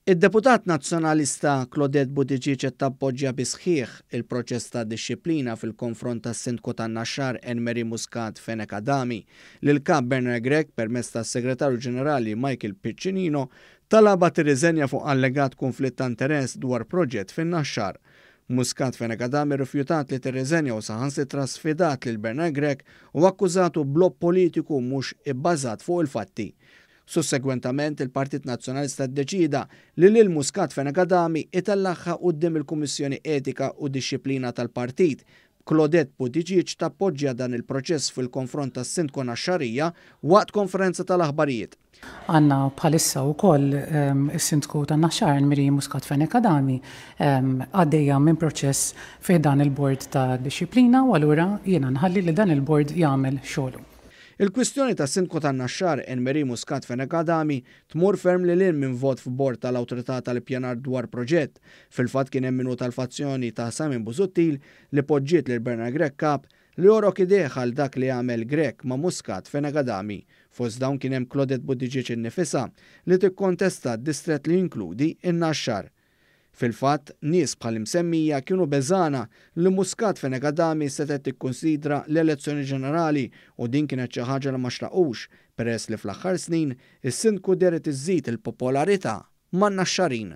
Id-deputat nazzjonalista Claudette Buttigieg qed tappoġġja bi sħiħ il-proċess ta' dixxilpina fil-konfront tas-sindku tan-Naxxar Anne-Marie Muscat Fenech Adami lil kap Bernard Gregg permezz tas-Segretarju Ġenerali Michael Piccinino talaba tirriżenja fuq allegat konflitt ta' interess dwar proġett fin-Naxxar. Muscat Fenech Adami rrifjutat li tirriżenja u saħansitra sfidat lil Bernard Gregg u akkużatu blob politiku mhux ibbażat fuq il-fatti. Sussegwentament il-Partit Nazzjonalista ddeċida li lil Muscat Fenech Adami itallaħħa quddiem il-Kummissjoni Etika u Dixxilpina tal-Partit. Claudette Buttigieg tappoġġja dan il-proċess fil-konfront tas-sindku Naxxarija waqt konferenza tal-aħbarijiet. Għanna bħalissa wkoll is-sindku tan-Naxxar Anne-Marie Muscat Fenech Adami għaddejja minn proċess fih dan il-bord ta' dixxilpina u allura jiena nħalli li dan il-bord jagħmel xogħlu. Il-kwistjoni ta' sindku tan-Naxxar Anne-Marie Muscat Fenech Adami tmur ferm lil minn vot f'bord tal-Awtorità tal-Ippjanar dwar proġett. Fil-fatt kien hemm minut tal-fazzjoni ta' Simon Busuttil li poġġiet lil Bernard Gregg kap li jorok idejh għal dak li għamel Gregg ma' Muscat Fenech Adami. Fost dawn kien hemm Claudette Buttigieg innifisha li tikkontesta d-distret li jinkludi in-Naxxar. Fil-fatt, nies bħal imsemmija kienu beżana li Muscat Fenech Adami setet tikkunsidra l-elezzjoni ġenerali u din kienet xi ħaġa li ma xtaqux peress li fl-aħħar snin is-sindku deret iżżid il-popolarità man-Naxxarin.